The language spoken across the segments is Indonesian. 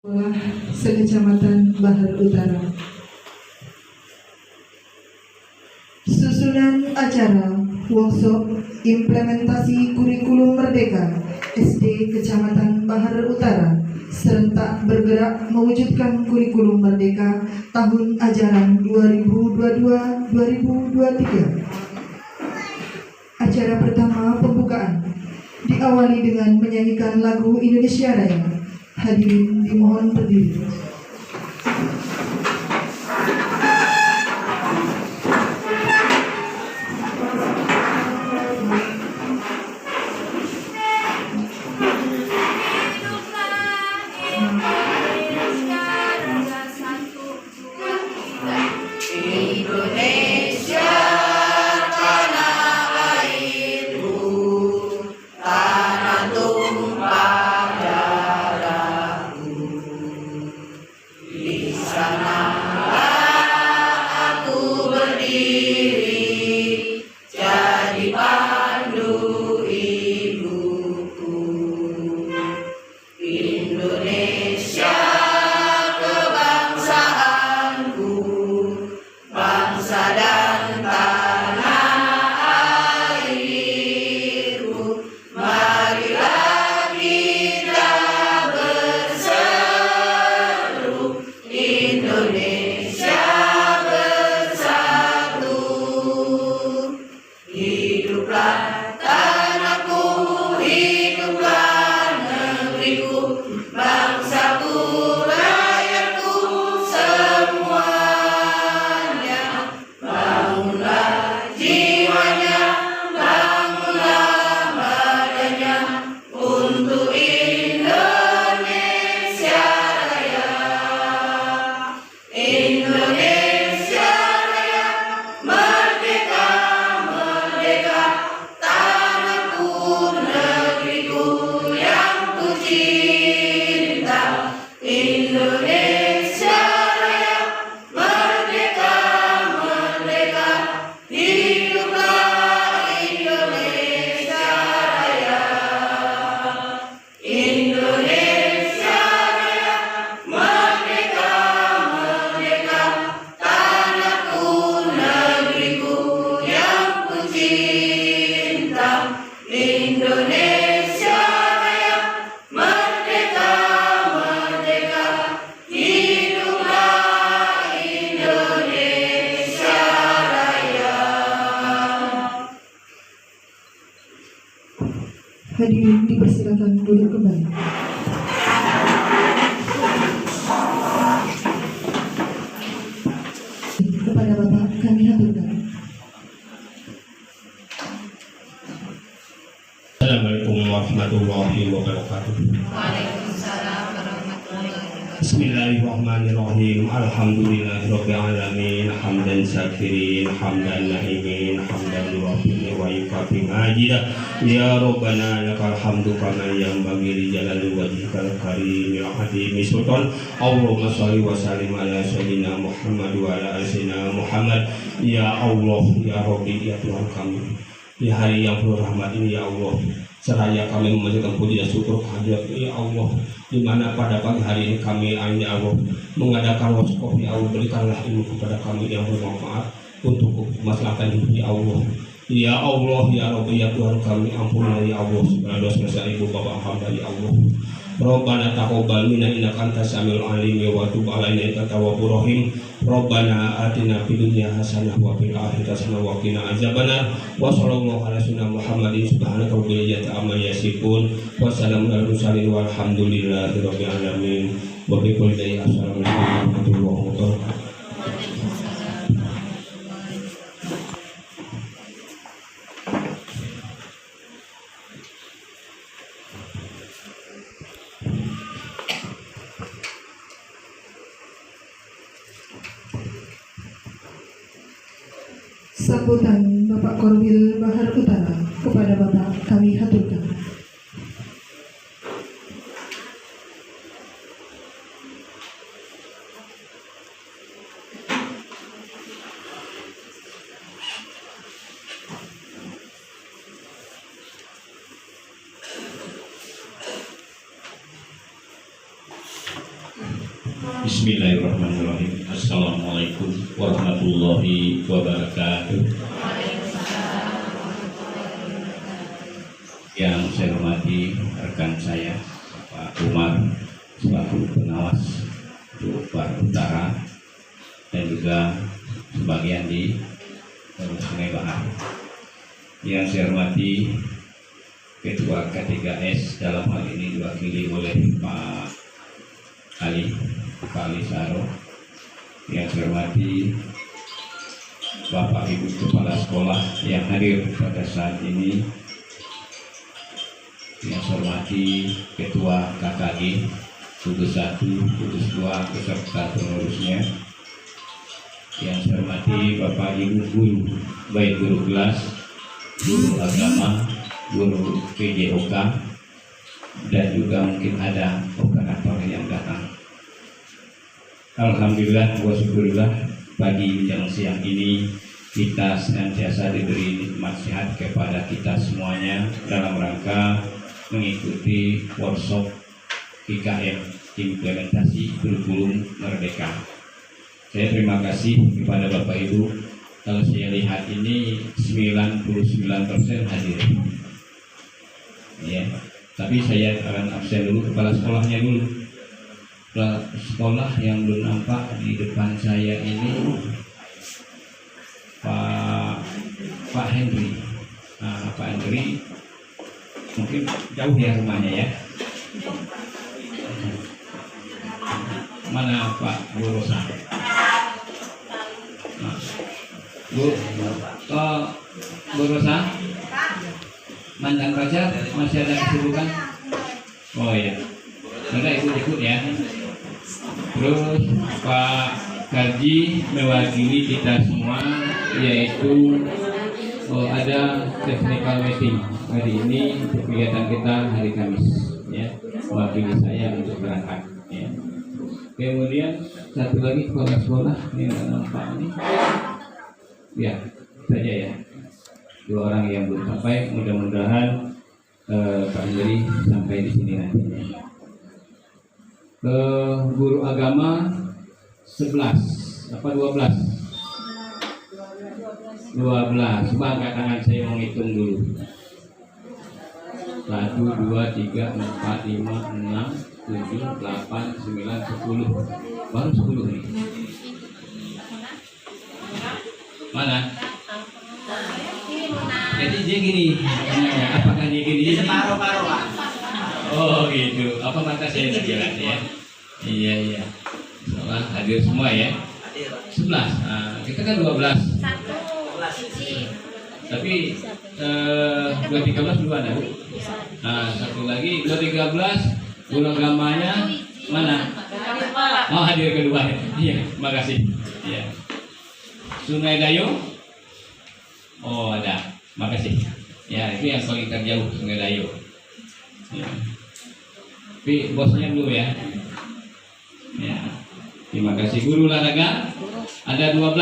Sekolah Sekecamatan Bahar Utara. Susunan acara workshop implementasi kurikulum Merdeka SD Kecamatan Bahar Utara serentak bergerak mewujudkan kurikulum Merdeka tahun ajaran 2022-2023. Acara pertama pembukaan diawali dengan menyanyikan lagu Indonesia Raya. Hadirin dimohon berdiri. Hadirin dipersilakan duduk kembali. Kepada Bapak kami haturkan. Assalamualaikum warahmatullahi wabarakatuh. Waalaikumsalam warahmatullahi wabarakatuh. Bismillahirrahmanirrahim. Alhamdulillahirabbil alamin. Hamdan syakirin, hamdan na'imin, hamdan yuwafiqu wa yukafi majidah. Ya Rabbana lakal hamdu kama yanbaghi li jalali wajhikal karimil azimi sultan. Allahumma shalli wa sallim ala sayyidina Muhammad wa ala ali sayyidina Muhammad. Ya Allah, ya Rabbi, ya Tuhan kami, di hari yang penuh rahmat ini ya Allah, seraya kami memanjatkan puji dan syukur kehadirat ya Allah, di mana pada pagi hari ini kami ya Allah mengadakan workshop ya Allah, berikanlah ilmu kepada kami yang bermanfaat untuk kemaslahatan hidup ya Allah. Ya Allah, ya Rabbi, ya Tuhan kami, ampunilah ya Allah segala dosa-dosa ibu bapak hamba ya Allah. Rabbana taqabbal minna innaka antas samiul alim wa tub alaina innaka tawwabur rahim. Rabbana atina fid dunya hasanah wa fil akhirati hasanah wa qina azabannar. Wa sallallahu ala sayyidina Muhammadin subhanaka rabbil izzati amma yasifun. Wa salamun alal mursalin walhamdulillahi rabbil alamin. Wa bi kulli assalamu alaikum warahmatullahi wabarakatuh. Sambutan Bapak Korwil Bahar Utara kepada Bapak kami haturkan. Bismillahirrahmanirrahim. Assalamualaikum warahmatullahi wabarakatuh. Yang saya hormati rekan saya Pak Umar selaku pengawas untuk Bar Utara dan juga sebagian di Sungai Bahar. Yang saya hormati Ketua K3S dalam hal ini diwakili oleh Pak Ali Saro. Yang saya hormati Bapak Ibu Kepala Sekolah yang hadir pada saat ini. Yang saya hormati Ketua KKG Kudus 1, Kudus 2 beserta pengurusnya. Yang saya hormati Bapak Ibu guru, baik guru kelas, guru agama, guru PJOK, dan juga mungkin ada operator yang datang. Alhamdulillah wa syukurillah, pagi menjelang siang ini kita senantiasa diberi nikmat sehat kepada kita semuanya dalam rangka mengikuti workshop IKM implementasi kurikulum merdeka. Saya terima kasih kepada Bapak Ibu. Kalau saya lihat ini 99% hadir. Ya, tapi saya akan absen dulu kepala sekolahnya dulu. Kepala sekolah yang belum nampak di depan saya ini Pak Henry. Nah, Pak Henry mungkin jauh ya rumahnya ya. Mana Pak Bu Rosa? Nah, Bu Rosa? Mantan pacar masih ada kesibukan? Oh ya, enggak ikut-ikut ya. Terus Pak Karji mewakili kita semua, yaitu ada technical meeting hari ini untuk kegiatan kita hari Kamis, ya, mewakili saya untuk berangkat. Ya. Kemudian satu lagi kepala sekolah ini nggak nampak ini, ya saja ya. Dua orang yang belum sampai, mudah-mudahan Pak Andri sampai di sini nantinya. Guru agama 11 apa 12? 12. Coba angkat tangan, saya mau hitung dulu. 1, 2, 3, 4, 5, 6, 7, 8, 9, 10. Baru 10 nih. Mana? Jadi dia gini, apakah dia gini? Separuh-paruh Pak. Oh gitu, apa mata saya terjelas ya? Iya. Soalnya hadir semua ya? 11, kita kan 12. Tapi 213 duluan ya? Nah, satu lagi 213 guru agamanya mana? Oh, hadir kedua. Iya, makasih. Iya. Sungai Dayo? Oh, ada. Makasih. Ya, itu yang paling terjauh, Sungai Dayo. Ya. Tapi bosnya dulu ya. Ya. Terima kasih. Guru olahraga ada 12.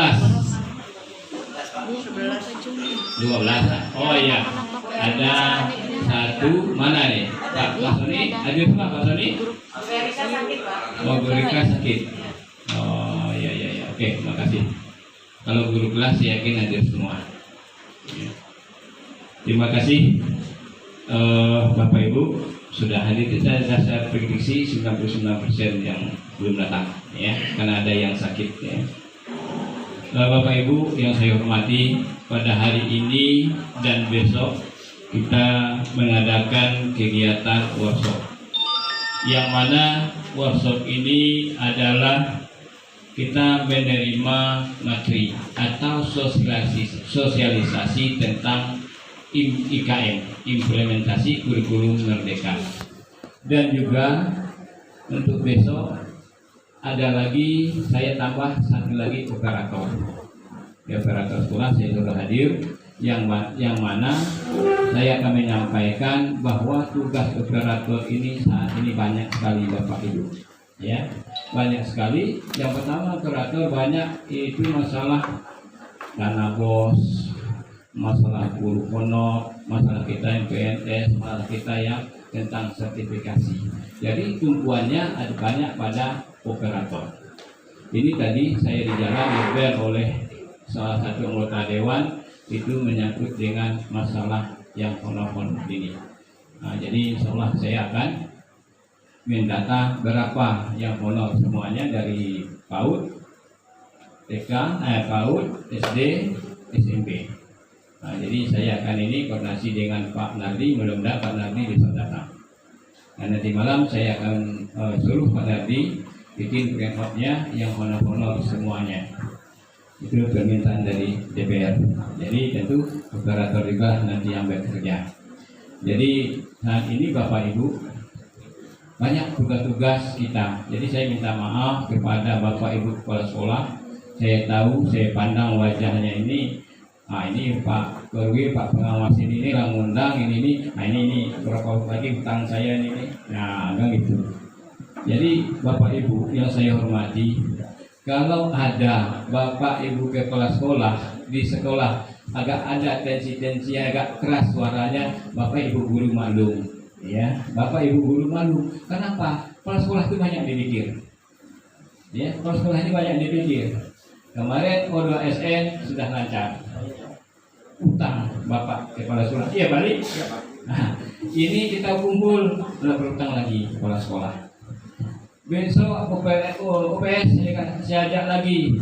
12. Oh iya. Ada satu, mana nih? Pak Soni, hadir Pak Soni? Rika sakit, Pak. Oh, Bu Rika sakit. Oh, iya. Oke, makasih. Kalau guru kelas yakin hadir semua. Ya. Terima kasih Bapak Ibu sudah hadir. Kita saya prediksi 99% yang belum datang ya, karena ada yang sakit ya. Bapak Ibu yang saya hormati, pada hari ini dan besok kita mengadakan kegiatan workshop, yang mana workshop ini adalah kita menerima materi atau sosialisasi tentang IKM, implementasi kurikulum merdeka. Dan juga untuk besok ada lagi, saya tambah satu lagi operator. Ya, operator sekolah saya sudah hadir, yang mana saya akan menyampaikan bahwa tugas operator ini saat ini banyak sekali Bapak Ibu. Ya, banyak sekali. Yang pertama, operator banyak itu masalah dana bos, masalah guru pondok, masalah kita yang PNS, masalah kita yang tentang sertifikasi. Jadi tumpuannya ada banyak pada operator. Ini tadi saya di jalan diber oleh salah satu anggota dewan, itu menyangkut dengan masalah yang pondok-pondok ini. Nah, jadi insya Allah saya akan mendata berapa yang pondok semuanya dari PAUD, TK, PAUD, SD, SMP. Nah, jadi saya akan ini koordinasi dengan Pak Nardi, mudah-mudahan Pak Nardi bisa datang. Dan nanti malam saya akan suruh Pak Nardi bikin print-out-nya yang honor-honor semuanya. Itu permintaan dari DPR. Jadi tentu operator juga nanti yang bekerja. Jadi saat ini Bapak Ibu banyak tugas-tugas kita. Jadi saya minta maaf kepada Bapak Ibu kepala sekolah. Saya tahu, saya pandang wajahnya ini. Nah ini Pak Korwi, Pak pengawas ini ngundang ini. Nah ini berapa lagi hutang saya ini. Nah kan gitu. Jadi Bapak Ibu yang saya hormati, kalau ada Bapak Ibu kepala sekolah di sekolah agak ada tensi-tensi agak keras suaranya, Bapak Ibu guru maklum, ya. Bapak Ibu guru maklum. Kenapa? Kepala sekolah itu banyak dipikir. Ya, kepala sekolah ini banyak dipikir. Kemarin O2SN sudah lancar. Utang Bapak kepala sekolah. Iya balik. Nah, ini kita kumpul berutang lagi kepala sekolah. Besok OPS ya kan, saya ajak lagi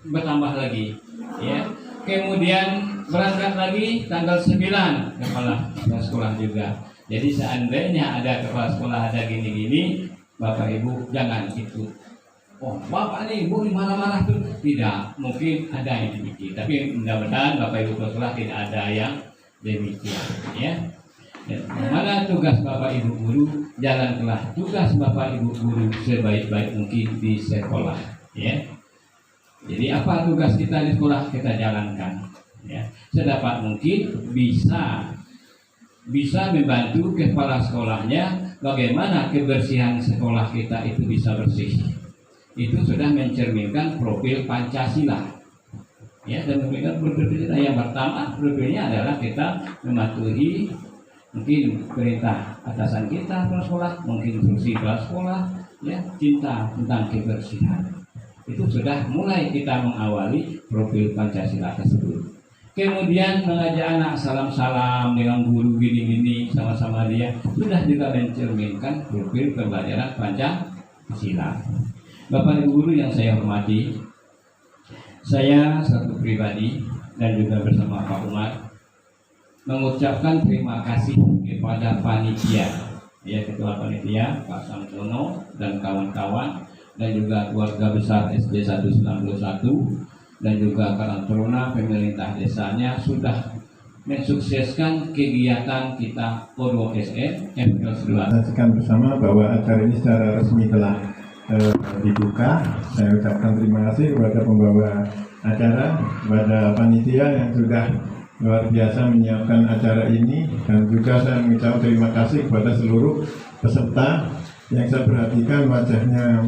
bertambah lagi, ya. Kemudian berangkat lagi tanggal 9 kepala sekolah juga. Jadi seandainya ada kepala sekolah ada gini-gini, Bapak Ibu jangan ikut. Oh Bapak nih Ibu marah-marah tuh, tidak, mungkin ada yang demikian. Tapi mudah-mudahan Bapak Ibu kepala sekolah tidak ada yang demikian, ya. Mana tugas Bapak Ibu guru, jalankanlah tugas Bapak Ibu guru sebaik-baik mungkin di sekolah, ya. Jadi apa tugas kita di sekolah kita jalankan, ya. Sedapat mungkin bisa membantu kepala sekolahnya bagaimana kebersihan sekolah kita itu bisa bersih. Itu sudah mencerminkan profil Pancasila, ya. Dan profil kita yang pertama profilnya adalah kita mematuhi mungkin perintah atasan kita kepala sekolah, mungkin fungsi kepala sekolah, ya, cinta tentang kebersihan. Itu sudah mulai kita mengawali profil Pancasila tersebut. Kemudian mengajak anak salam-salam dengan guru gini-gini sama-sama dia, sudah juga mencerminkan profil pembelajaran Pancasila. Bapak Ibu guru yang saya hormati, saya satu pribadi dan juga bersama Pak Umar mengucapkan terima kasih kepada panitia, ya, ketua panitia Pak Samsono dan kawan-kawan, dan juga keluarga besar SD 191 dan juga Karang Taruna pemerintah desanya sudah mensukseskan kegiatan kita O2SN MPLS 2. Saksikan bersama bahwa acara ini secara resmi telah dibuka. Saya ucapkan terima kasih kepada pembawa acara, kepada panitia yang sudah luar biasa menyiapkan acara ini, dan juga saya mengucapkan terima kasih kepada seluruh peserta yang saya perhatikan wajahnya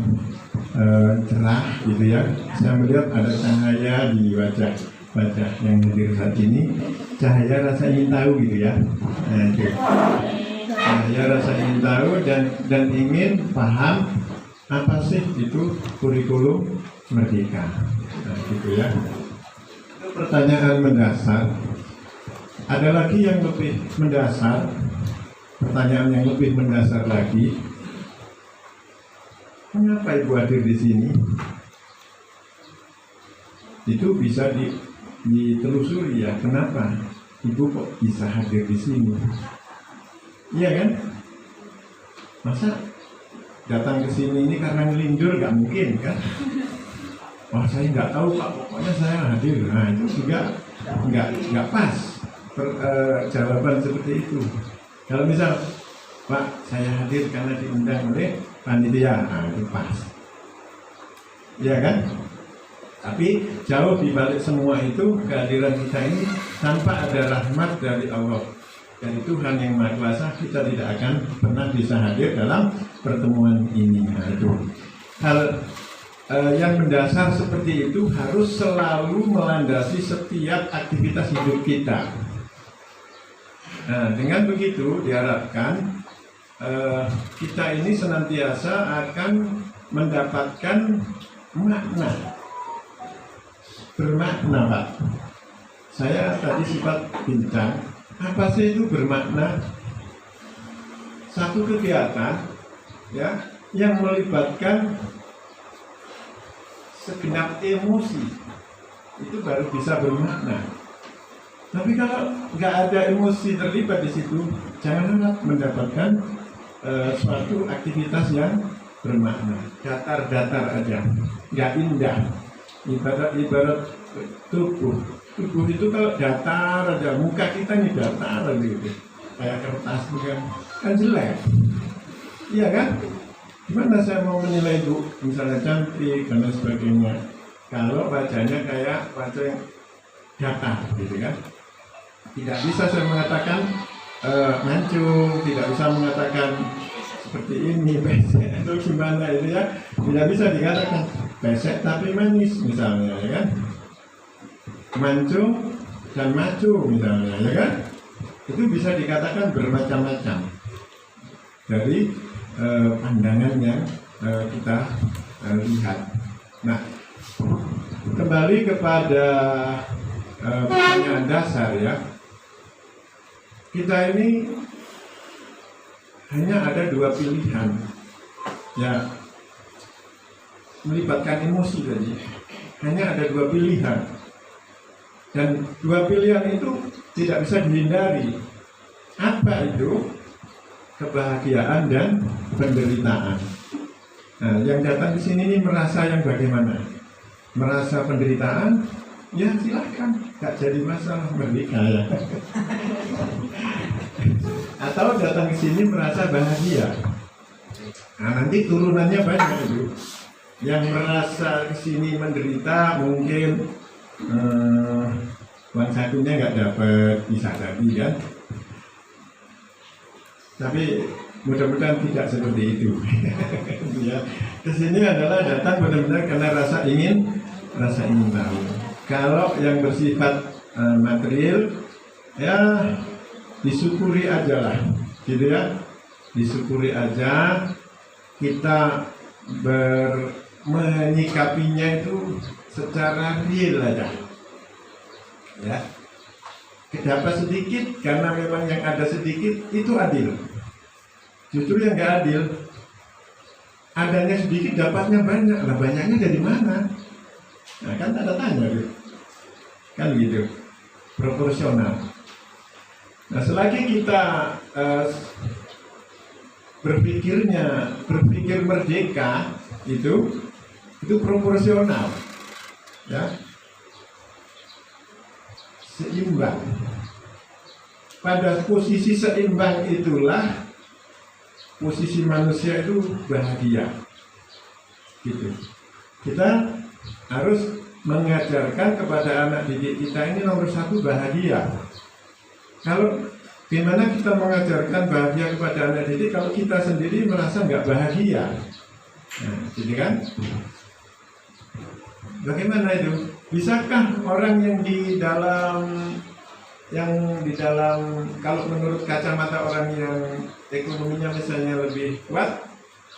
cerah gitu ya. Saya melihat ada cahaya di wajah yang hadir saat ini, cahaya rasa ingin tahu gitu ya. Nah, itu cahaya rasa ingin tahu dan ingin paham apa sih itu kurikulum merdeka. Nah, gitu ya. Itu pertanyaan mendasar. Ada lagi yang lebih mendasar, pertanyaan yang lebih mendasar lagi. Mengapa Ibu hadir di sini? Itu bisa ditelusuri ya, kenapa Ibu kok bisa hadir di sini? Iya kan? Masa datang ke sini ini karena ngelindur? Gak mungkin kan? Wah saya nggak tahu Pak, pokoknya saya hadir. Nah itu juga nggak pas. Jawaban seperti itu. Kalau misal Pak saya hadir karena diundang oleh panitia, nah itu pas, ya kan? Tapi jauh dibalik semua itu, kehadiran kita ini tanpa ada rahmat dari Allah, dari Tuhan yang Maha Kuasa, kita tidak akan pernah bisa hadir dalam pertemuan ini. Nah itu hal yang mendasar seperti itu harus selalu melandasi setiap aktivitas hidup kita. Nah, dengan begitu diharapkan kita ini senantiasa akan mendapatkan makna, bermakna, Pak. Saya tadi sempat bincang, apa sih itu bermakna? Satu kegiatan ya yang melibatkan segenap emosi itu baru bisa bermakna. Tapi kalau nggak ada emosi terlibat di situ, janganlah mendapatkan suatu aktivitas yang bermakna. Datar-datar aja, nggak indah. Ibarat tubuh itu kalau datar aja, muka kita ini datar gitu, kayak kertas kan jelek. Iya kan? Gimana saya mau menilai itu? Misalnya cantik dan lain sebagainya. Kalau wajahnya kayak wajah yang datar, gitu kan? Tidak bisa saya mengatakan mancung, tidak bisa mengatakan seperti ini, pesek itu gimana itu ya? Tidak bisa dikatakan pesek tapi manis misalnya, ya kan? Mancung dan maju misalnya, ya kan? Itu bisa dikatakan bermacam-macam dari pandangan yang kita lihat. Nah, kembali kepada pertanyaan dasar ya. Kita ini hanya ada dua pilihan, ya, melibatkan emosi tadi. Hanya ada dua pilihan, dan dua pilihan itu tidak bisa dihindari. Apa itu? Kebahagiaan dan penderitaan. Nah, yang datang ke sini ini merasa yang bagaimana? Merasa penderitaan? Ya silakan, gak jadi masalah, merdeka ya. Atau datang ke sini merasa bahagia. Nah, nanti turunannya banyak itu. Yang merasa ke sini menderita mungkin uang sakunya nggak dapat, bisa jadi kan. Tapi mudah-mudahan tidak seperti itu. Ya, kesini adalah datang benar-benar karena rasa ingin tahu. Kalau yang bersifat material, ya disyukuri aja lah, gitu ya. Disyukuri aja. Kita menyikapinya itu secara real aja. Ya. Dapat sedikit karena memang yang ada sedikit itu adil. Justru yang nggak adil, adanya sedikit dapatnya banyak. Lah banyaknya dari mana? Nah kan tanda tanya gitu. Kan gitu, proporsional. Nah selagi kita berpikir merdeka itu proporsional, ya, seimbang. Pada posisi seimbang itulah posisi manusia itu bahagia, gitu. Kita harus mengajarkan kepada anak didik kita ini nomor satu bahagia. Kalau gimana kita mengajarkan bahagia kepada anak didik kalau kita sendiri merasa nggak bahagia? Nah, jadi kan? Bagaimana itu? Bisakah orang yang di dalam kalau menurut kacamata orang yang ekonominya misalnya lebih kuat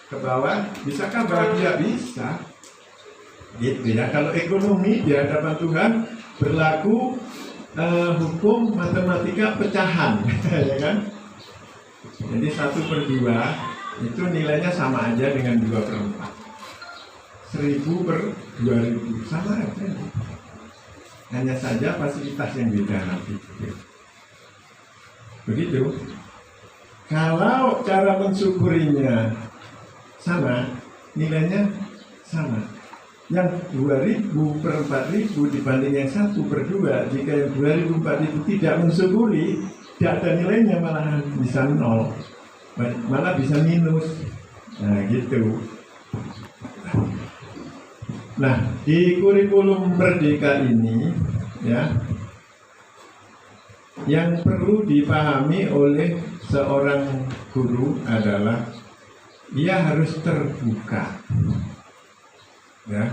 ke bawah, bisakah bahagia? Bisa. Gitu ya. Kalau ekonomi di hadapan Tuhan berlaku hukum matematika pecahan, ya kan? Jadi 1/2 itu nilainya sama aja dengan 2/4. 1000/2000 sama aja. Hanya saja fasilitas yang beda nanti. Begitu. Kalau cara mensyukurinya sama, nilainya sama. Yang 2000/4000 dibanding yang 1/2, jika yang 2000/4000 tidak mensyukuri, tidak ada nilainya, malah bisa 0, malah bisa minus. Nah gitu. Nah, di kurikulum Merdeka ini, ya, yang perlu dipahami oleh seorang guru adalah ia harus terbuka. Ya.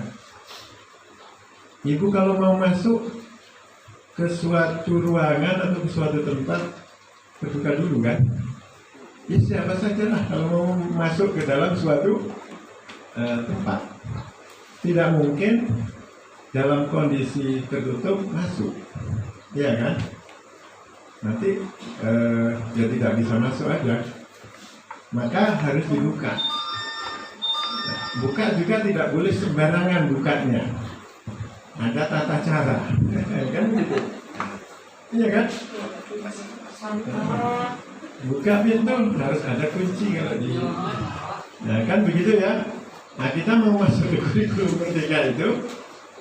Ibu kalau mau masuk ke suatu ruangan atau ke suatu tempat berbuka dulu kan? Ya siapa saja lah kalau mau masuk ke dalam suatu tempat. Tidak mungkin dalam kondisi tertutup masuk, ya kan? Nanti dia tidak bisa masuk aja, maka harus dibuka. Nah, buka juga tidak boleh sembarangan bukanya, ada tata cara, kan gitu, iya kan? Buka pintu harus ada kunci kalau di, nah kan begitu ya. Nah kita mau masuk ke kurikulum merdeka itu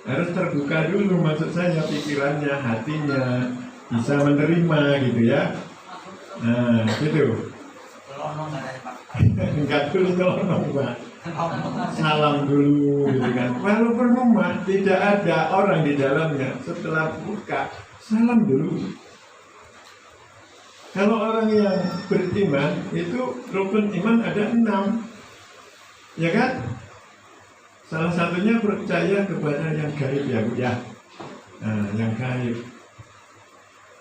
harus terbuka dulu, maksud saya pikirannya, hatinya bisa menerima gitu ya. Nah gitu. Enggak dulu tolong Pak. Salam dulu gitu kan. Walaupun rumah tidak ada orang di dalamnya, setelah buka salam dulu. Kalau orang yang beriman itu rukun iman ada 6, ya kan? Salah satunya percaya kepada yang gaib ya Bu ya. Nah, yang gaib.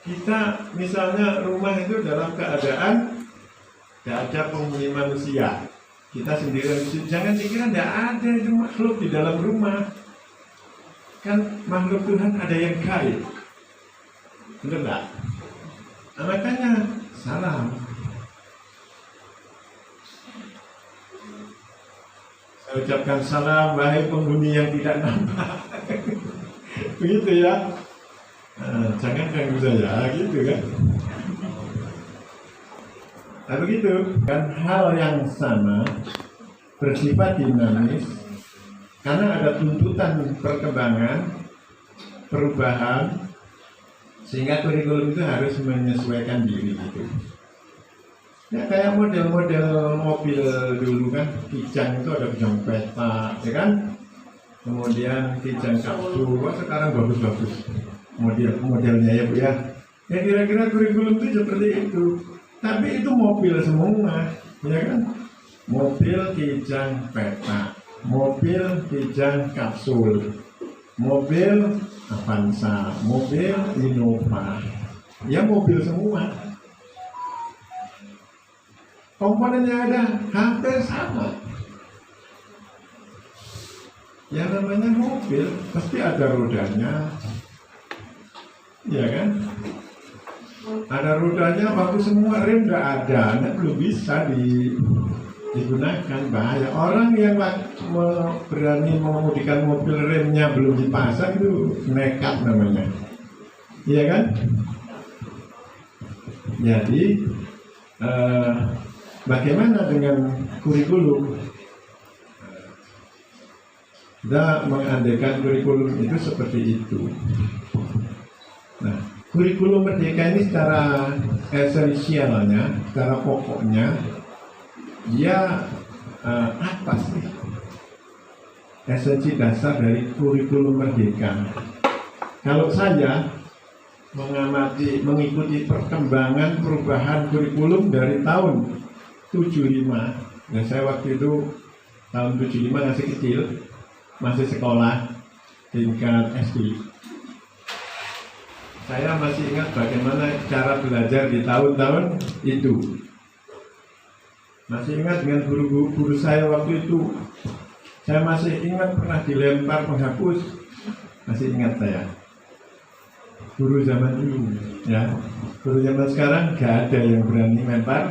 Kita misalnya rumah itu dalam keadaan tidak ada penghuni manusia, kita sendirian, jangan dikira tidak ada itu makhluk di dalam rumah. Kan makhluk Tuhan ada yang gaib, benar tak? Nah, makanya salam. Saya ucapkan salam wahai penghuni yang tidak nampak. Begitu ya. Nah, jangan ganggu saya gitu kan. Nah begitu kan, hal yang sama bersifat dinamis karena ada tuntutan perkembangan, perubahan, sehingga kurikulum itu harus menyesuaikan diri gitu. Ya kayak model-model mobil dulu kan, kijang itu ada kijang peta, ya kan? Kemudian kijang kapsul, wah sekarang bagus-bagus modelnya ya Bu ya. Ya kira-kira kurikulum itu seperti itu. Tapi itu mobil semua, ya kan? Mobil kijang peta, mobil kijang kapsul, mobil Avanza, mobil Innova, ya mobil semua. Komponennya ada hampir sama. Yang namanya mobil pasti ada rodanya, ya kan? Ada rodanya, waktu semua rem nggak ada, belum bisa digunakan, bahaya. Orang yang berani mengemudikan mobil remnya belum dipasang itu nekat namanya, iya kan? Jadi bagaimana dengan kurikulum? Kita mengandaikan kurikulum itu seperti itu. Nah, kurikulum merdeka ini secara esensialnya, secara pokoknya, dia apa sih? Esensi dasar dari kurikulum merdeka. Kalau saya mengikuti perkembangan perubahan kurikulum dari tahun 75, dan saya waktu itu tahun 75 masih kecil, masih sekolah tingkat SD. Saya masih ingat bagaimana cara belajar di tahun-tahun itu. Masih ingat dengan guru saya waktu itu. Saya masih ingat pernah dilempar penghapus. Masih ingat saya. Guru zaman dulu, ya. Guru zaman sekarang gak ada yang berani lempar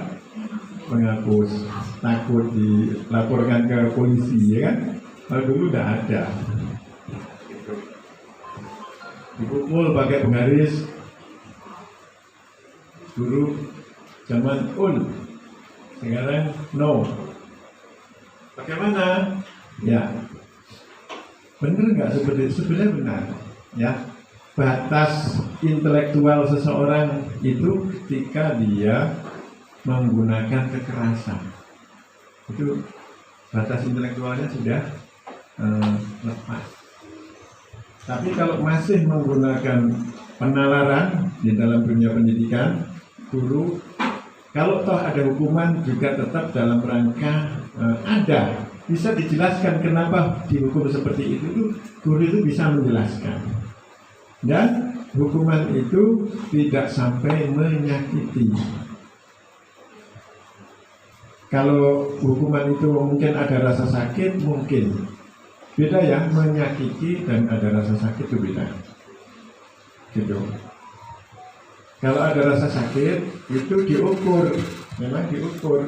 penghapus. Takut dilaporkan ke polisi, ya kan? Kalau dulu udah ada. Dipukul pakai penggaris. Guru zaman sekarang no. Bagaimana? Ya, benar nggak seperti itu? Sebenarnya benar. Ya, batas intelektual seseorang itu ketika dia menggunakan kekerasan. Itu batas intelektualnya sudah lepas. Tapi kalau masih menggunakan penalaran di dalam dunia pendidikan, guru, kalau toh ada hukuman juga tetap dalam rangka ada bisa dijelaskan kenapa dihukum seperti itu, guru itu bisa menjelaskan. Dan hukuman itu tidak sampai menyakiti. Kalau hukuman itu mungkin ada rasa sakit, mungkin beda ya, menyakiti dan ada rasa sakit itu beda. Gitu. Kalau ada rasa sakit itu diukur, memang diukur.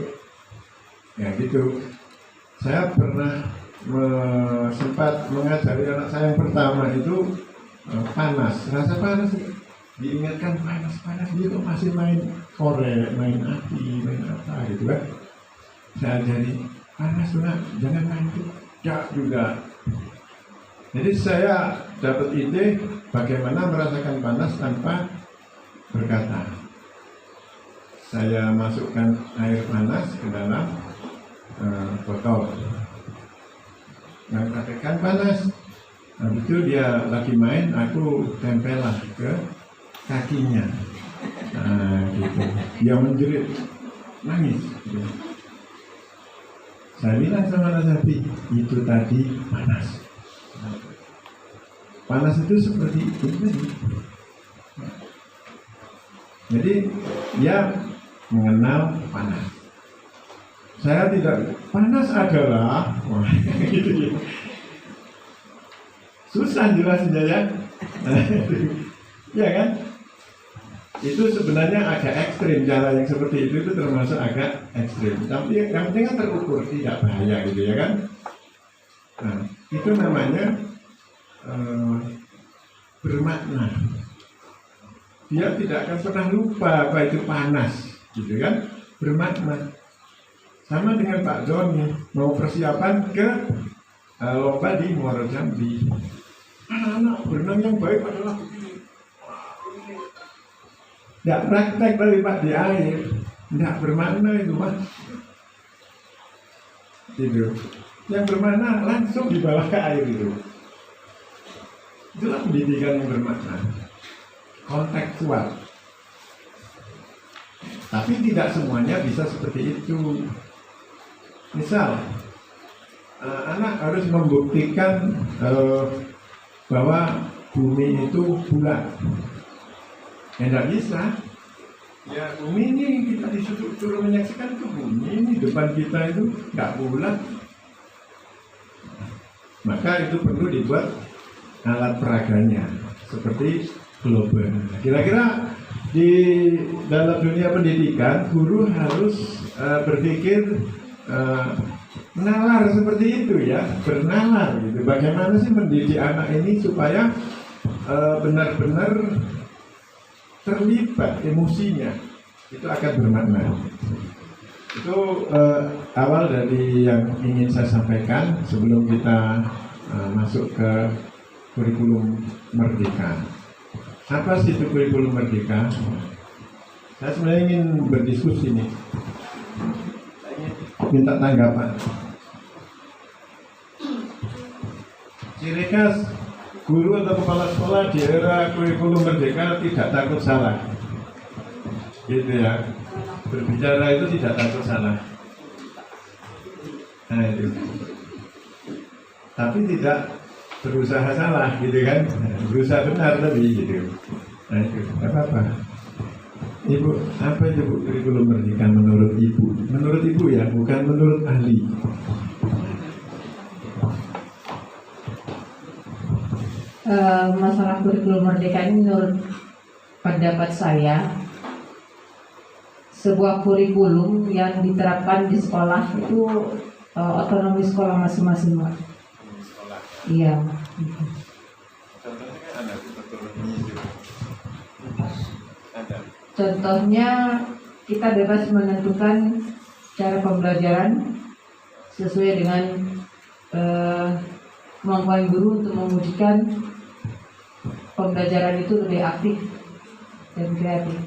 Ya gitu. Saya pernah sempat mengajari anak saya yang pertama itu panas, rasa panas, diingatkan panas gitu, masih main korek, main api, main apa gitu kan. Saya ajari panas nak, jangan main itu, ya juga. Jadi saya dapat ide bagaimana merasakan panas tanpa berkata. Saya masukkan air panas ke dalam botol, yang katakan panas. Habis itu dia lagi main, aku tempelah ke kakinya. Nah, gitu. Dia menjerit, nangis. Gitu. Saya bilang sama Nasabi, itu tadi panas. Panas itu seperti itu tadi. Jadi dia mengenal panas. Saya tidak, panas adalah, wah, gitu. Susah jelasinnya ya. Ya kan? Itu sebenarnya agak ekstrim, cara yang seperti itu termasuk agak ekstrim. Tapi yang penting kan terukur, tidak bahaya gitu ya kan? Nah, itu namanya bermakna. Dia tidak akan pernah lupa apa itu panas, gitu kan? Bermakna. Sama dengan Pak Joni, mau persiapan ke lomba di Muaro Jambi. Anak-anak berenang yang baik adalah begini. Tidak praktek dari Pak di air, tidak bermakna itu Mas. Gitu. Yang bermakna langsung di bawah ke air itu. Itulah pendidikan yang bermakna, kontekstual. Tapi tidak semuanya bisa seperti itu. Misal, anak harus membuktikan bahwa bumi itu bulat. Ya tidak bisa. Ya bumi ini kita disuruh menyaksikan itu bumi ini depan kita itu tidak bulat. Maka itu perlu dibuat alat peraganya seperti globe. Kira-kira di dalam dunia pendidikan guru harus berpikir menalar seperti itu ya, bernalar gitu. Bagaimana sih mendidik anak ini supaya benar-benar terlibat emosinya, itu akan bermakna. Itu awal dari yang ingin saya sampaikan sebelum kita masuk ke kurikulum merdeka. Apa sih itu kurikulum merdeka? Saya sebenarnya ingin berdiskusi nih. Minta tanggapan. Ciri khas guru atau kepala sekolah di era kurikulum merdeka tidak takut salah, gitu ya. Berbicara itu tidak takut salah. Nah itu. Tapi tidak berusaha salah, gitu kan? Berusaha benar lebih, gitu. Nah itu, apa-apa. Ibu, apa itu Bu kurikulum merdeka menurut Ibu? Menurut Ibu ya, bukan menurut ahli. Masalah kurikulum merdeka ini menurut pendapat saya sebuah kurikulum yang diterapkan di sekolah itu otonomi sekolah masing-masing, Pak. Iya. Contohnya kita bebas menentukan cara pembelajaran sesuai dengan kemampuan guru untuk mewujudkan pembelajaran itu lebih aktif dan kreatif.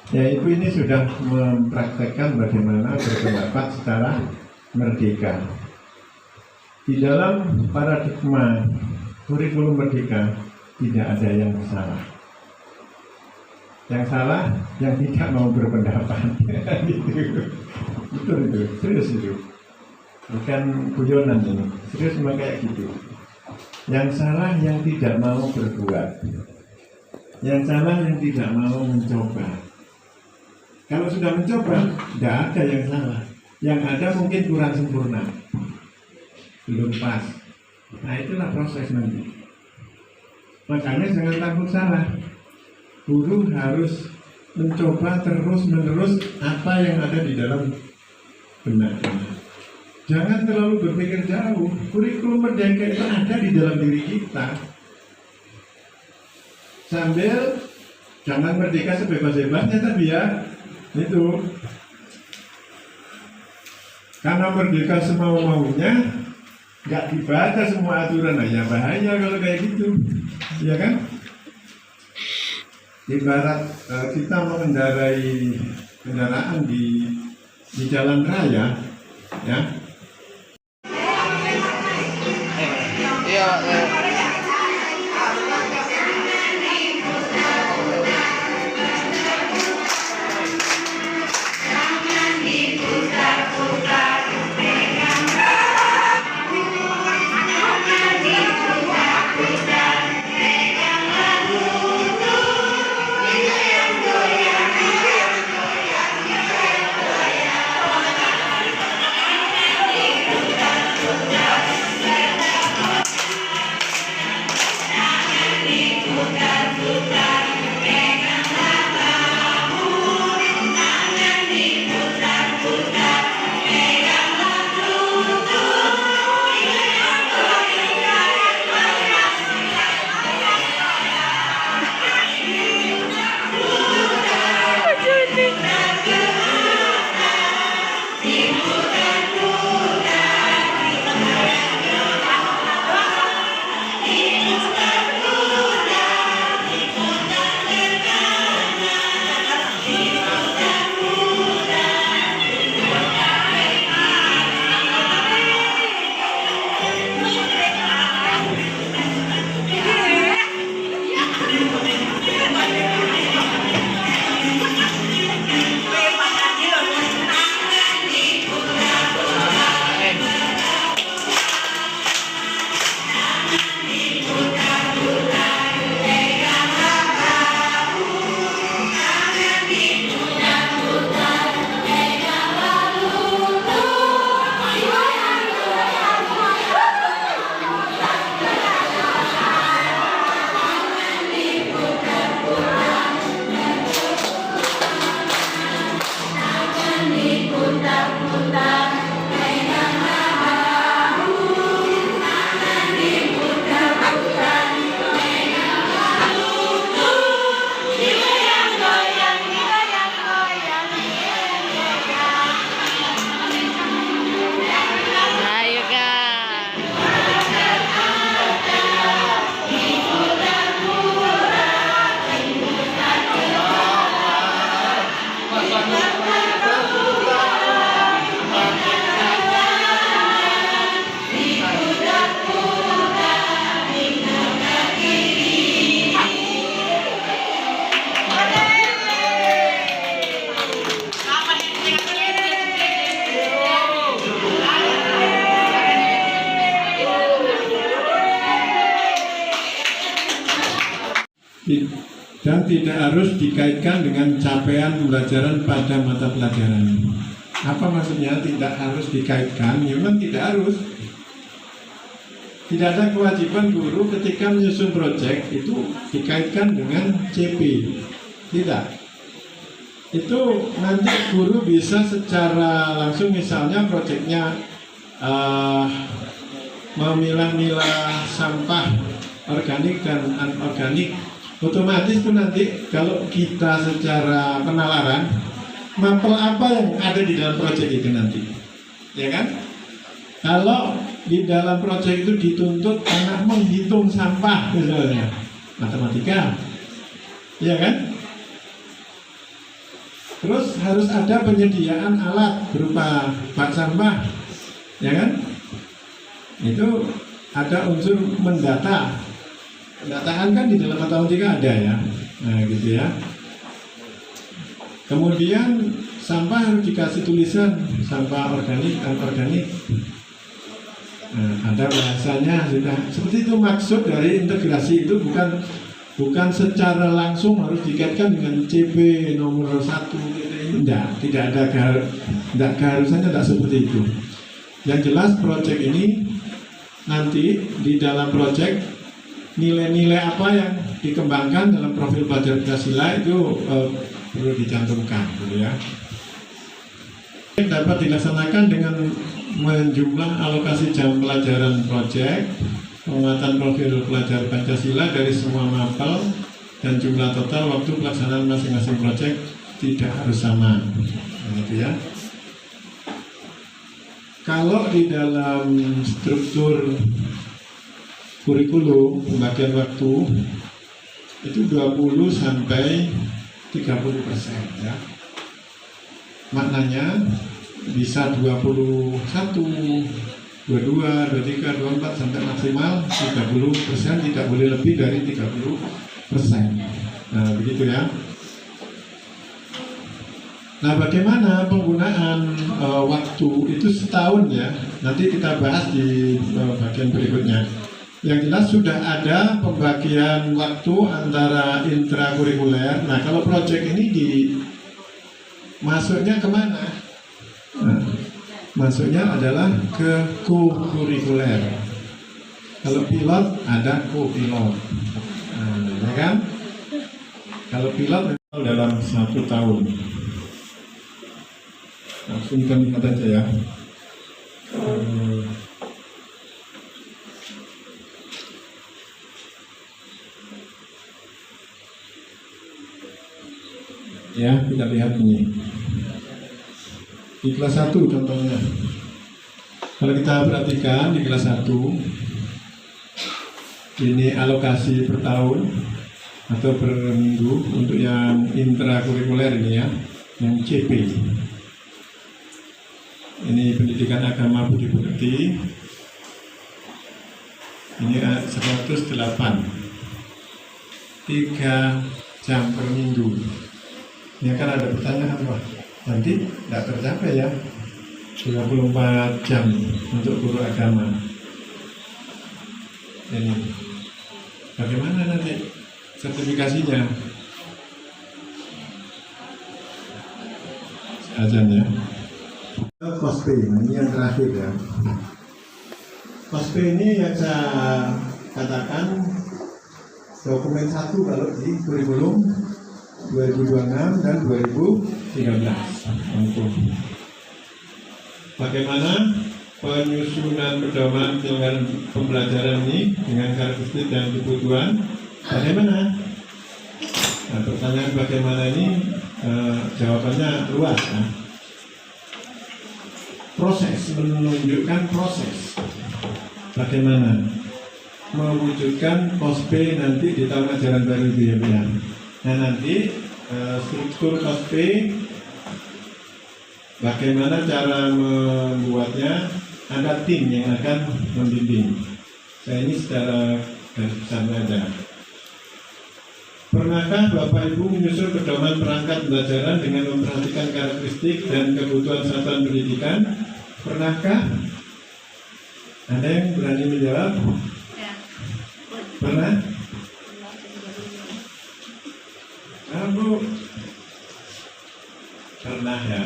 Ya, Ibu ini sudah mempraktekkan bagaimana berpendapat secara merdeka. Di dalam paradigma kurikulum merdeka tidak ada yang salah. Yang salah yang tidak mau berpendapat. Gitu. Betul itu, serius itu. Bukan guyonan ini, serius memang kayak gitu. Yang salah yang tidak mau berbuat, yang salah yang tidak mau mencoba. Kalau sudah mencoba, tidak ada yang salah. Yang ada mungkin kurang sempurna, belum pas. Nah itulah proses nanti. Makanya jangan takut salah. Guru harus mencoba terus-menerus apa yang ada di dalam benaknya. Jangan terlalu berpikir jauh. Kurikulum Merdeka itu ada di dalam diri kita. Sambil jangan merdeka sebebas-bebasnya tapi ya itu. Karena merdeka semau-maunya, nggak dibaca semua aturan, ya bahaya kalau kayak gitu, ya kan? Ibarat kita mengendarai kendaraan di jalan raya, ya. Dan tidak harus dikaitkan dengan capaian pembelajaran pada mata pelajaran. Apa maksudnya tidak harus dikaitkan? Memang tidak harus. Tidak ada kewajiban guru ketika menyusun proyek itu dikaitkan dengan CP. Tidak. Itu nanti guru bisa secara langsung, misalnya proyeknya memilah-milah sampah organik dan anorganik. Otomatis itu nanti kalau kita secara penalaran mapel apa yang ada di dalam proyek itu nanti, ya kan? Kalau di dalam proyek itu dituntut anak menghitung sampah misalnya, matematika, ya kan? Terus harus ada penyediaan alat berupa bak sampah, ya kan? Itu ada unsur mendata. Pendataan kan di dalam matematika ada ya, nah gitu ya. Kemudian sampah harus dikasih tulisan sampah organik, anorganik. Ada bahasanya sudah seperti itu. Maksud dari integrasi itu bukan secara langsung harus dikaitkan dengan CP nomor 1 gitu. Tidak ada keharusannya, tidak seperti itu. Yang jelas proyek ini nanti di dalam proyek nilai-nilai apa yang dikembangkan dalam profil pelajar Pancasila itu perlu dicantumkan, gitu ya. Dapat dilaksanakan dengan menjumlah alokasi jam pelajaran proyek, penguatan profil pelajar Pancasila dari semua mapel, dan jumlah total waktu pelaksanaan masing-masing proyek tidak harus sama, gitu ya. Kalau di dalam struktur kurikulum pembagian waktu itu 20 sampai 30% ya. Maknanya bisa 21, 22, 23, 24 sampai maksimal 30%, tidak boleh lebih dari 30%. Nah, begitu ya. Nah, bagaimana penggunaan waktu itu setahun ya? Nanti kita bahas di bagian berikutnya. Yang jelas sudah ada pembagian waktu antara intrakurikuler. Nah, kalau proyek ini masuknya kemana? Nah, masuknya adalah ke co-kurikuler. Kalau pilot ada co-pilot, ya kan? Kalau pilot dalam 1 tahun. Langsung kita lihat aja ya. Ya, kita lihat ini. Di kelas 1 contohnya. Kalau kita perhatikan di kelas 1 ini alokasi per tahun atau per minggu untuk yang intrakurikuler ini ya, yang CP. Ini pendidikan agama budi pekerti. Ini 108. 3 jam per minggu. Ini akan ada pertanyaan apa? Nanti tidak tercapai ya 24 jam untuk guru agama. Ini bagaimana nanti sertifikasinya? Azan ya. Kospe, ini yang terakhir ya. Kospe ini yang saya katakan dokumen 1 kalau di kurikulum 2026 dan 2013. Untuk bagaimana penyusunan pedoman penyelenggaraan pembelajaran ini dengan karakteristik dan kebutuhan, bagaimana? Nah, pertanyaan bagaimana ini jawabannya luas ya. Proses, menunjukkan proses bagaimana mewujudkan KOSP nanti di tahun ajaran baru itu ya. Nah, nanti struktur KOSP bagaimana cara membuatnya, ada tim yang akan membimbing. Saya ini secara garis besar saja. Pernahkah Bapak Ibu menyusun pedoman perangkat pembelajaran dengan memperhatikan karakteristik dan kebutuhan satuan pendidikan? Pernahkah? Ada yang berani menjawab? Pernah? Bu? Pernah ya.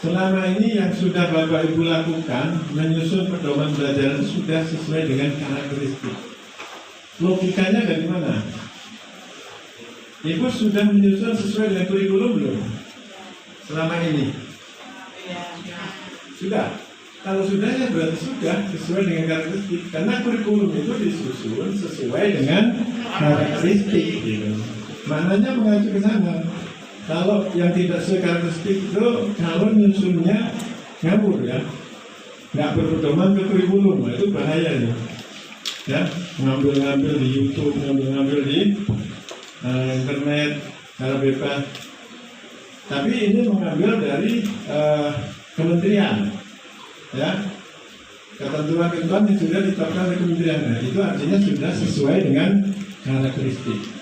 Selama ini yang sudah Bapak Ibu lakukan, menyusun pedoman pembelajaran sudah sesuai dengan karakteristik. Logikanya dari mana? Ibu sudah menyusun sesuai dengan kurikulum belum? Selama ini? Sudah? Kalau sudah ya berarti sudah sesuai dengan karakteristik. Karena kurikulum itu disusun sesuai dengan karakteristik gitu. Maknanya mengacu ke sana. Kalau yang tidak sesuai karakteristik itu, kalau nyusunnya ngawur ya, nggak berpedoman ke kurikulum, itu bahaya ya. Ngambil-ngambil di YouTube, ngambil-ngambil di internet secara bebas. Tapi ini mengambil dari kementerian, ya. Ketentuan-ketentuan yang sudah ditetapkan oleh kementerian, nah, itu artinya sudah sesuai dengan karakteristik.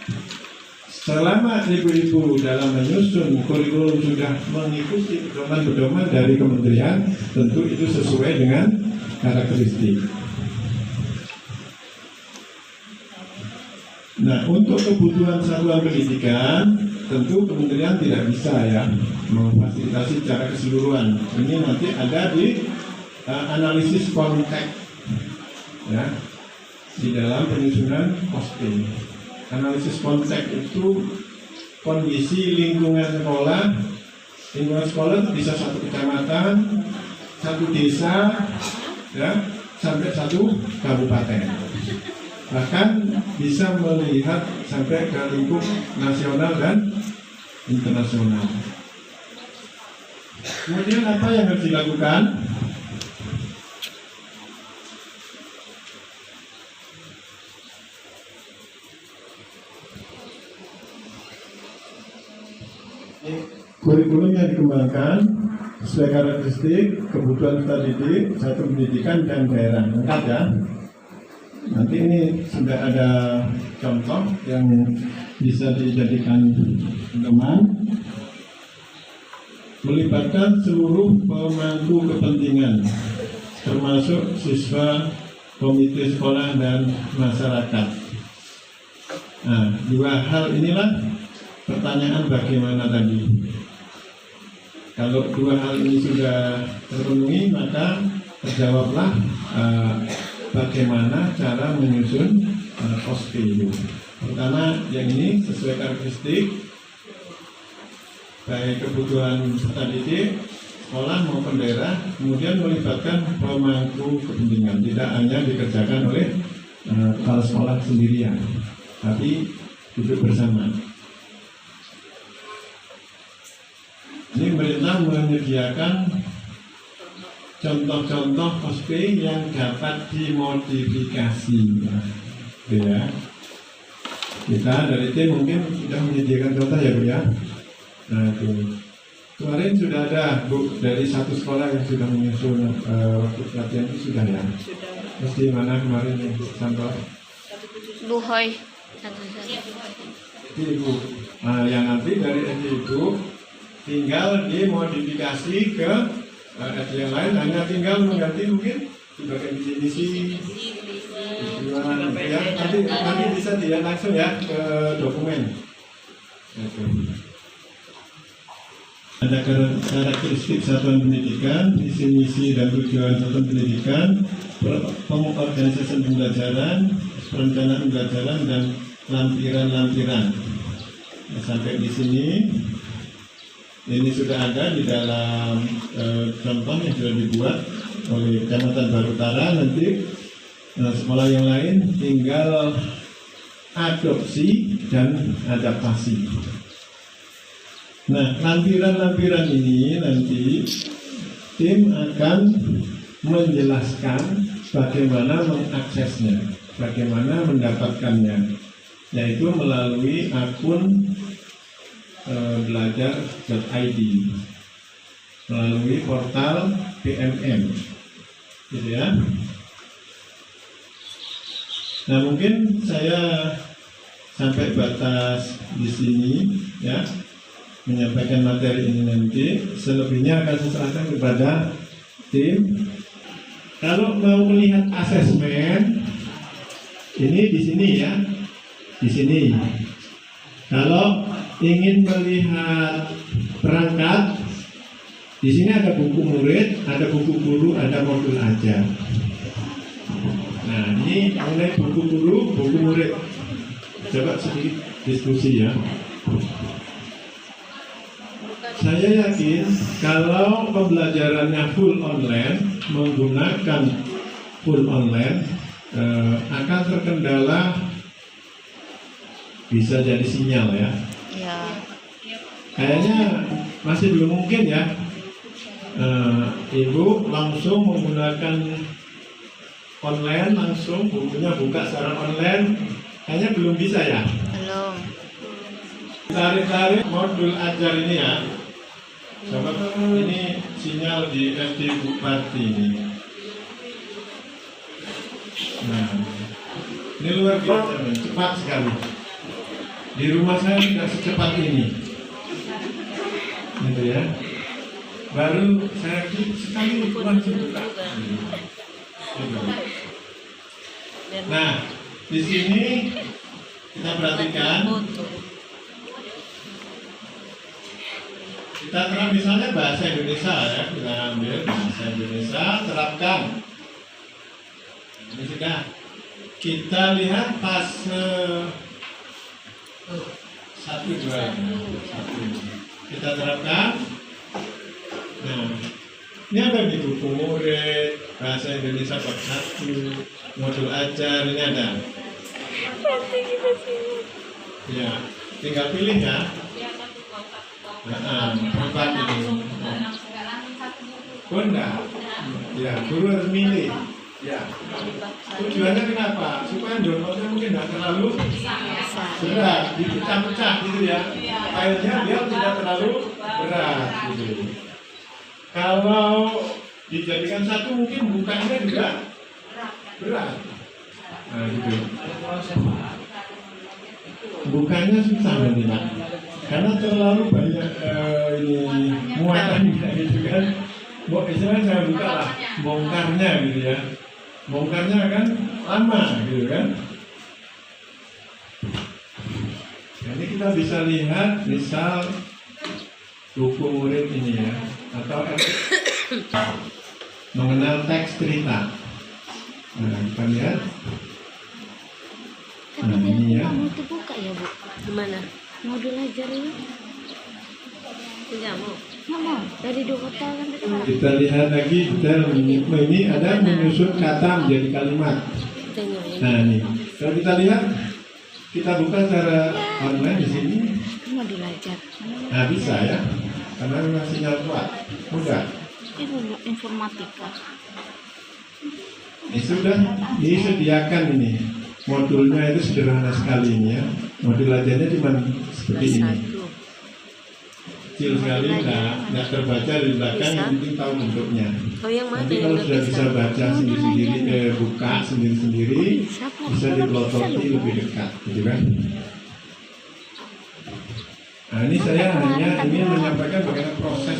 selama ibu-ibu dalam menyusun kurikulum sudah mengikuti pedoman-pedoman dari kementerian, tentu itu sesuai dengan karakteristik. Nah, untuk kebutuhan satuan pendidikan, tentu kementerian tidak bisa ya memfasilitasi secara keseluruhan. Ini nanti ada di analisis konteks ya di dalam penyusunan posting. Analisis konteks itu kondisi lingkungan sekolah. Lingkungan sekolah itu bisa satu kecamatan, satu desa, ya, sampai satu kabupaten. Bahkan bisa melihat sampai ke lingkup nasional dan internasional. Kemudian apa yang harus dilakukan? Kurikulum yang dikembangkan sesuai karakteristik, kebutuhan peserta didik, satuan pendidikan dan daerah. Lengkap ya. Nanti ini sudah ada contoh yang bisa dijadikan teman. Melibatkan seluruh pemangku kepentingan, termasuk siswa, komite sekolah dan masyarakat. Nah, dua hal inilah pertanyaan bagaimana tadi. Kalau dua hal ini sudah terpenuhi, maka terjawablah bagaimana cara menyusun posting. Pertama, yang ini sesuai karakteristik, baik kebutuhan peserta didik, sekolah maupun daerah, kemudian melibatkan pemangku kepentingan, tidak hanya dikerjakan oleh kepala sekolah sendirian, tapi duduk bersama. Ini pemerintah menyediakan contoh-contoh posting yang dapat dimodifikasi. Ya. Kita dari tim mungkin sudah menyediakan contoh ya Bu ya. Nah itu. Kemarin sudah ada Bu dari satu sekolah yang sudah menyusun waktu pelatihan itu sudah ya. Terus di mana kemarin yang sampel? Luhoi. Jadi Ibu, yang nanti dari itu tinggal dimodifikasi ke yang lain, hanya tinggal mengganti mungkin di bagian visi gimana ya, nanti bisa dia langsung ya ke dokumen. Ada karakteristik satuan pendidikan, visi misi dan tujuan satuan pendidikan, pengorganisasian pembelajaran, perencanaan pembelajaran dan lampiran-lampiran. Nah, sampai di sini. Ini sudah ada di dalam contoh yang sudah dibuat oleh Kecamatan Baru Utara. Nanti sekolah yang lain tinggal adopsi dan adaptasi. Nah, lampiran-lampiran ini nanti tim akan menjelaskan bagaimana mengaksesnya, bagaimana mendapatkannya, yaitu melalui akun belajar.id, melalui portal PMM, gitu ya. Nah mungkin saya sampai batas di sini ya, menyampaikan materi ini nanti. Selebihnya akan saya serahkan kepada tim. Kalau mau melihat asesmen, ini di sini ya, di sini. Kalau ingin melihat perangkat, di sini ada buku murid, ada buku guru, ada modul ajar. Nah, ini mengenai buku guru, buku murid. Coba sedikit diskusi ya. Saya yakin kalau pembelajarannya full online, menggunakan full online, akan terkendala, bisa jadi sinyal ya. Ya. Kayaknya masih belum mungkin ya. Ibu langsung menggunakan online, langsung bukunya buka secara online, kayaknya belum bisa ya. Belum. Tarik-tarik modul ajar ini ya. Coba ini sinyal di SD Bupati ini. Nah, ini luar biasa, cepat sekali. Di rumah saya tidak secepat ini, gitu ya. Baru saya sekali langsung buka. Gitu. Nah, di sini kita perhatikan. Kita terap misalnya bahasa Indonesia ya, kita ambil bahasa Indonesia, terapkan. Ini sudah. Kita lihat fase 1, 2, 1. Kita terapkan. Nah, ini ada di buku murid bahasa Indonesia bab 1, modul ajar, ini ada. Ya, tinggal pilih ya. Empat ini. Bunda, ya, guru harus milih. Ya, tujuannya kenapa? Supaya downloadnya mungkin tidak terlalu berat, dipecah-pecah gitu ya. Filenya biar tidak terlalu berat gitu. Kalau dijadikan satu mungkin bukanya juga berat. Nah gitu. Bukanya susah nanti Pak. Karena terlalu banyak ini muatannya gitu kan. Istilahnya saya buka lah, bongkarnya gitu ya. Bongkarnya kan lama gitu kan. Jadi kita bisa lihat misal buku murid ini ya, atau mengenal teks cerita. Nah, kita lihat. Nah, ini ya. Kamu itu buka ya Bu? Gimana? Modul ajar ini? Tidak mau. Nggak mau. Dari 2 kota kan tadi. Kita lihat lagi detail ini ada menyusun kata menjadi kalimat. Nah ini, kalau kita lihat, kita buka secara online di sini. Modul ajar. Nah bisa ya, karena memang sinyal kuat, mudah. Itu informatika. Ini sudah disediakan ini. Modulnya itu sederhana sekali ini ya. Modul ajarnya cuma seperti ini. Kecil sekali, nggak terbaca di belakang, yang penting tahu bentuknya. Nanti kalau sudah bisa baca sendiri-sendiri, buka sendiri-sendiri, bisa dipelototi lebih dekat, gitu kan? Nah ini saya hanya ingin menyampaikan bagaimana proses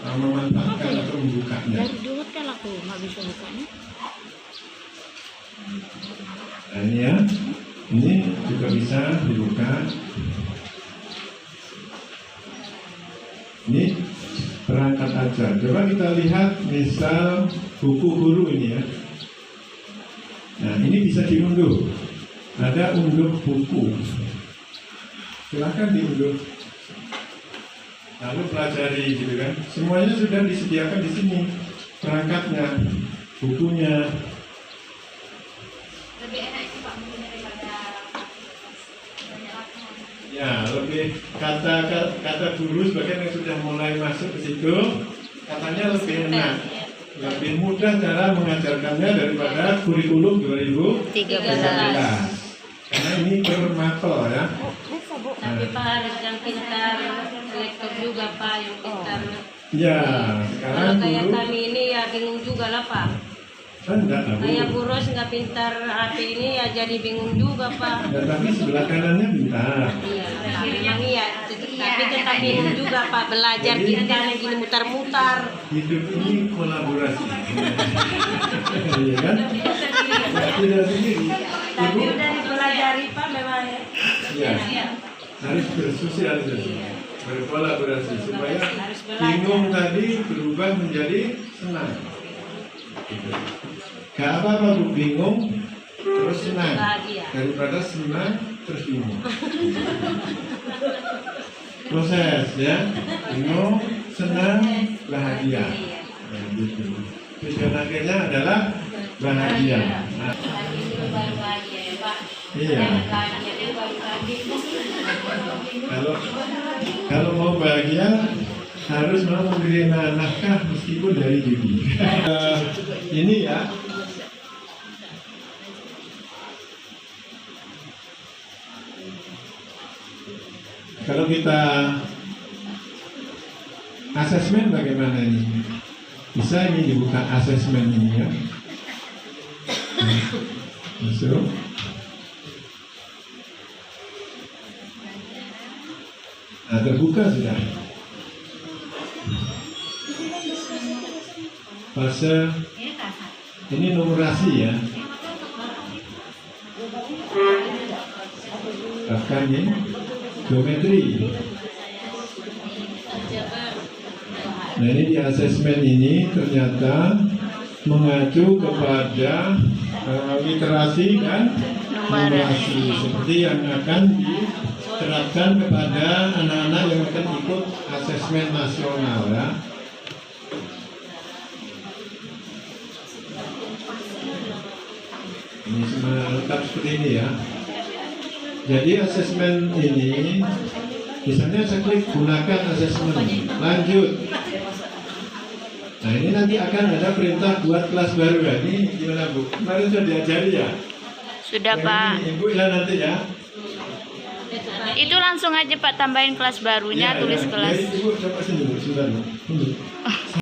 memanfaatkan atau membukanya. Dari dulu kan aku nggak bisa bukanya. Nah ini ya, ini juga bisa dibuka. Ini perangkat ajar. Coba kita lihat misal buku guru ini ya. Nah ini bisa diunduh. Ada unduh buku. Silakan diunduh. Lalu pelajari gitu kan. Semuanya sudah disediakan di sini. Perangkatnya, bukunya. Ya, lebih kata guru sebagian yang sudah mulai masuk ke situ, katanya lebih enak, lebih mudah cara mengajarkannya daripada kurikulum 2013. Karena ini bermapel ya. Tapi Pak harus yang pintar, lektor juga Pak, yang pintar. Ya, Kalau sekarang kayak guru kami ini ya bingung juga lah Pak. enggak lah, Bu. Kayak Bu Ros nggak pintar HP ini ya jadi bingung juga Pak. Ya, tapi sebelah kanannya pintar. Iya, memang iya. Tapi tetap bingung juga Pak, belajar kita yang gini mutar-mutar. Hidup ini kolaborasi. Iya kan? Ya, tidak sendiri. Tapi udah dipelajari Pak memang ya. Ya, harus bersosialisasi, berkolaborasi supaya bingung tadi berubah menjadi senang. Gitu. Gak apa-apa Bu, bingung terus senang daripada senang terus bingung. Proses ya, bingung, senang, bahagia. Nah, gitu. Tujuan akhirnya adalah bahagia. Nah, iya. Kalau mau bahagia harus mau menerima nafkah meskipun dari judi. Ini ya. Kalau kita asesmen bagaimana ini? Bisa ini dibuka asesmen ini ya. Masuk. Nah, terbuka sudah. Fase ini numerasi ya. Bahkan ini geometri. Nah, ini di asesmen ini ternyata mengacu kepada literasi dan numerasi seperti yang akan diterapkan kepada anak-anak yang akan ikut asesmen nasional ya. Ini semua lengkap seperti ini ya. Jadi asesmen ini, misalnya saya klik gunakan asesmen, lanjut. Nah, ini nanti akan ada perintah buat kelas baru ya. Ini gimana Bu? Kemarin sudah diajari ya? Sudah Yang Pak. ini, Ibu ya nanti ya. Itu langsung aja Pak tambahin kelas barunya, Ya, tulis ya. kelas. Ya, Ibu coba sini Bu, sebentar Bu. Ini.